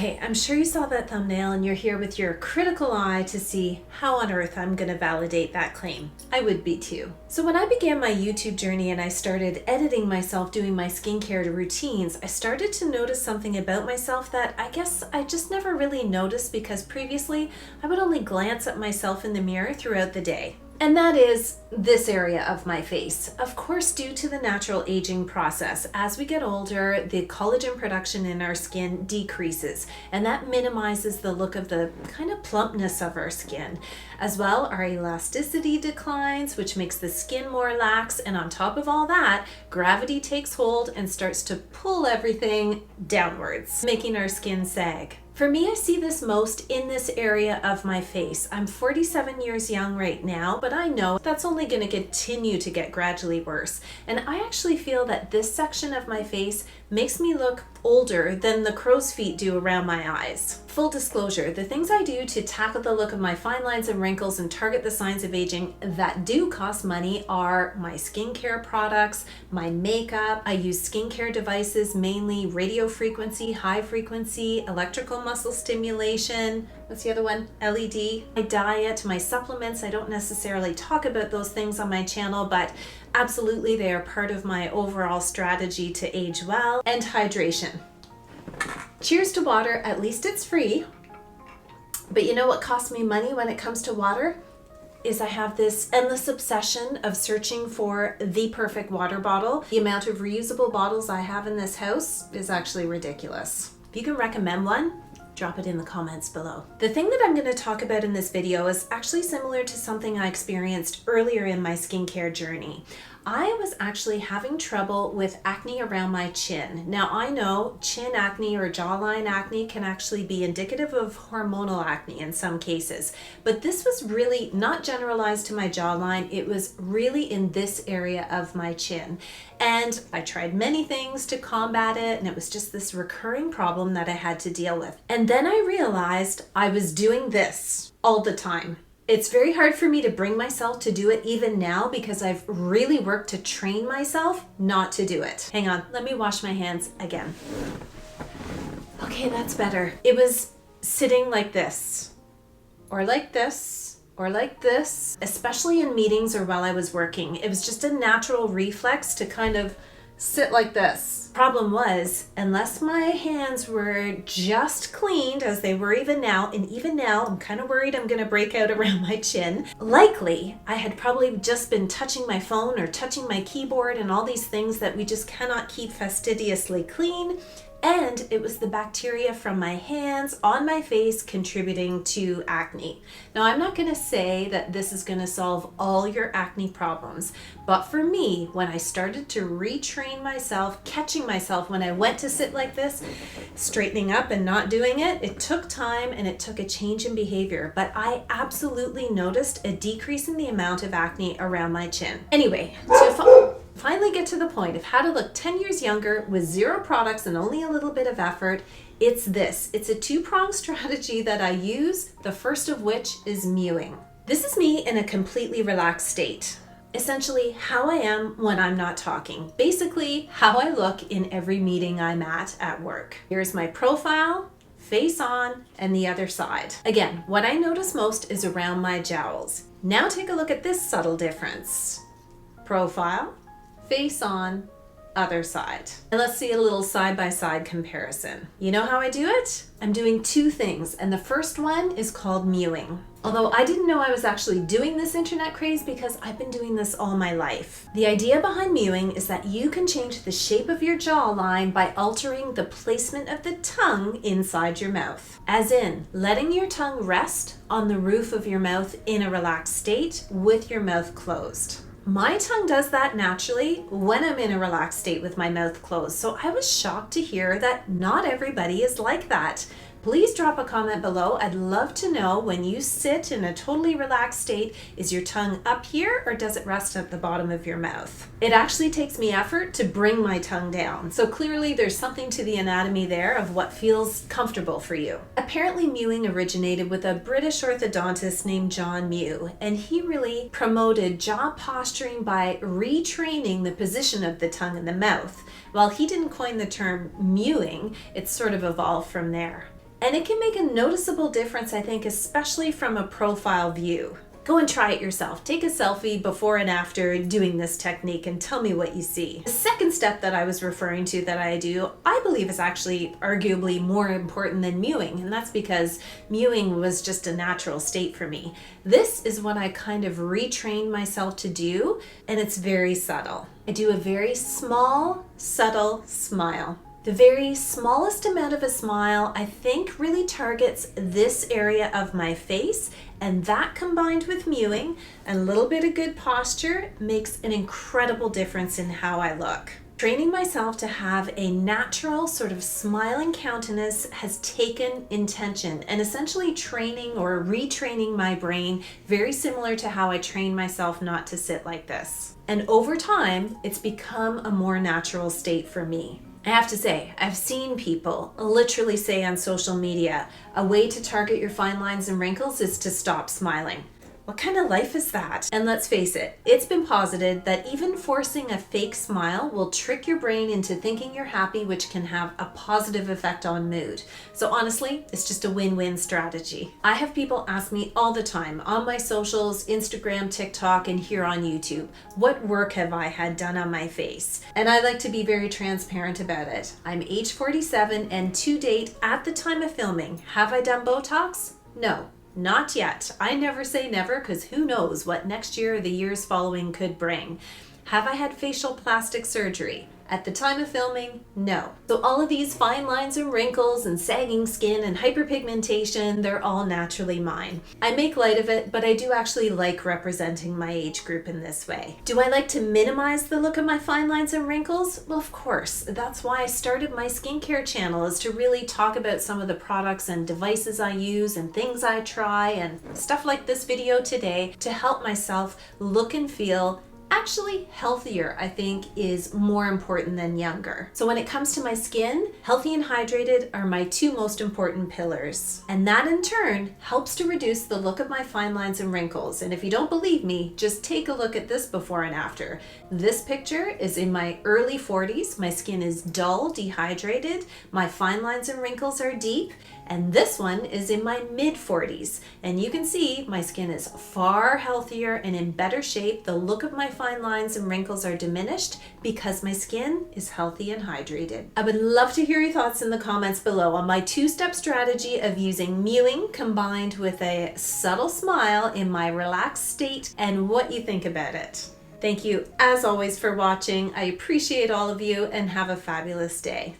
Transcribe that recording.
Okay, I'm sure you saw that thumbnail and you're here with your critical eye to see how on earth I'm gonna validate that claim. I would be too. So when I began my YouTube journey and I started editing myself doing my skincare routines, I started to notice something about myself that I guess I just never really noticed because previously I would only glance at myself in the mirror throughout the day. And that is this area of my face. Of course, due to the natural aging process, as we get older, the collagen production in our skin decreases, and that minimizes the look of the kind of plumpness of our skin. As well, our elasticity declines, which makes the skin more lax, and on top of all that, gravity takes hold and starts to pull everything downwards, making our skin sag. For me, I see this most in this area of my face. I'm 47 years young right now, but I know that's only going to continue to get gradually worse. And I actually feel that this section of my face makes me look older than the crow's feet do around my eyes. Full disclosure, the things I do to tackle the look of my fine lines and wrinkles and target the signs of aging that do cost money are my skincare products, my makeup. I use skincare devices, mainly radio frequency, high frequency, electrical muscle stimulation. What's the other one? LED. My diet, my supplements. I don't necessarily talk about those things on my channel, but absolutely they are part of my overall strategy to age well. And hydration. Cheers to water, at least it's free. But you know what costs me money when it comes to water? Is I have this endless obsession of searching for the perfect water bottle. The amount of reusable bottles I have in this house is actually ridiculous. If you can recommend one, drop it in the comments below. The thing that I'm going to talk about in this video is actually similar to something I experienced earlier in my skincare journey. I was actually having trouble with acne around my chin. Now I know chin acne or jawline acne can actually be indicative of hormonal acne in some cases, but this was really not generalized to my jawline. It was really in this area of my chin. And I tried many things to combat it, and it was just this recurring problem that I had to deal with. And then I realized I was doing this all the time. It's very hard for me to bring myself to do it even now because I've really worked to train myself not to do it. Hang on, let me wash my hands again. Okay, that's better. It was sitting like this, or like this, or like this, especially in meetings or while I was working. It was just a natural reflex to kind of sit like this. Problem was, unless my hands were just cleaned as they were even now, and even now I'm kind of worried I'm gonna break out around my chin, likely I had probably just been touching my phone or touching my keyboard and all these things that we just cannot keep fastidiously clean. And it was the bacteria from my hands on my face contributing to acne. Now, I'm not gonna say that this is gonna solve all your acne problems, but for me, when I started to retrain myself, catching myself when I went to sit like this, straightening up and not doing it, it took time and it took a change in behavior, but I absolutely noticed a decrease in the amount of acne around my chin. Anyway, to finally get to the point of how to look 10 years younger with zero products and only a little bit of effort, it's this. It's a two-pronged strategy that I use, the first of which is mewing. This is me in a completely relaxed state. Essentially how I am when I'm not talking. Basically how I look in every meeting I'm at work. Here's my profile, face on, and the other side. Again, what I notice most is around my jowls. Now take a look at this subtle difference. Profile, face on, other side. And let's see a little side-by-side comparison. You know how I do it? I'm doing two things, and the first one is called mewing. Although I didn't know I was actually doing this internet craze because I've been doing this all my life. The idea behind mewing is that you can change the shape of your jawline by altering the placement of the tongue inside your mouth. As in, letting your tongue rest on the roof of your mouth in a relaxed state with your mouth closed. My tongue does that naturally when I'm in a relaxed state with my mouth closed, so I was shocked to hear that not everybody is like that. Please drop a comment below. I'd love to know when you sit in a totally relaxed state, is your tongue up here or does it rest at the bottom of your mouth? It actually takes me effort to bring my tongue down. So clearly there's something to the anatomy there of what feels comfortable for you. Apparently mewing originated with a British orthodontist named John Mew, and he really promoted jaw posturing by retraining the position of the tongue in the mouth. While he didn't coin the term mewing, it's sort of evolved from there. And it can make a noticeable difference, I think, especially from a profile view. Go and try it yourself. Take a selfie before and after doing this technique and tell me what you see. The second step that I was referring to that I do, I believe is actually arguably more important than mewing, and that's because mewing was just a natural state for me. This is what I kind of retrained myself to do, and it's very subtle. I do a very small, subtle smile. The very smallest amount of a smile, I think, really targets this area of my face, and that combined with mewing and a little bit of good posture makes an incredible difference in how I look. Training myself to have a natural sort of smiling countenance has taken intention, and essentially training or retraining my brain very similar to how I train myself not to sit like this. And over time, it's become a more natural state for me. I have to say, I've seen people literally say on social media, a way to target your fine lines and wrinkles is to stop smiling. What kind of life is that? And let's face it, it's been posited that even forcing a fake smile will trick your brain into thinking you're happy, which can have a positive effect on mood. So honestly, it's just a win-win strategy. I have people ask me all the time on my socials, Instagram, TikTok, and here on YouTube, what work have I had done on my face? And I like to be very transparent about it. I'm age 47, and to date, at the time of filming, have I done Botox? No. Not yet. I never say never, because who knows what next year or the years following could bring. Have I had facial plastic surgery? At the time of filming, no. So all of these fine lines and wrinkles and sagging skin and hyperpigmentation, they're all naturally mine. I make light of it, but I do actually like representing my age group in this way. Do I like to minimize the look of my fine lines and wrinkles? Well, of course. That's why I started my skincare channel, is to really talk about some of the products and devices I use and things I try and stuff like this video today to help myself look and feel actually healthier, I think, is more important than younger. So when it comes to my skin, healthy and hydrated are my two most important pillars. And that in turn helps to reduce the look of my fine lines and wrinkles. And if you don't believe me, just take a look at this before and after. This picture is in my early 40s. My skin is dull, dehydrated. My fine lines and wrinkles are deep. And this one is in my mid 40s. And you can see my skin is far healthier and in better shape. The look of my fine lines and wrinkles are diminished because my skin is healthy and hydrated. I would love to hear your thoughts in the comments below on my two-step strategy of using mewing combined with a subtle smile in my relaxed state and what you think about it. Thank you as always for watching. I appreciate all of you and have a fabulous day.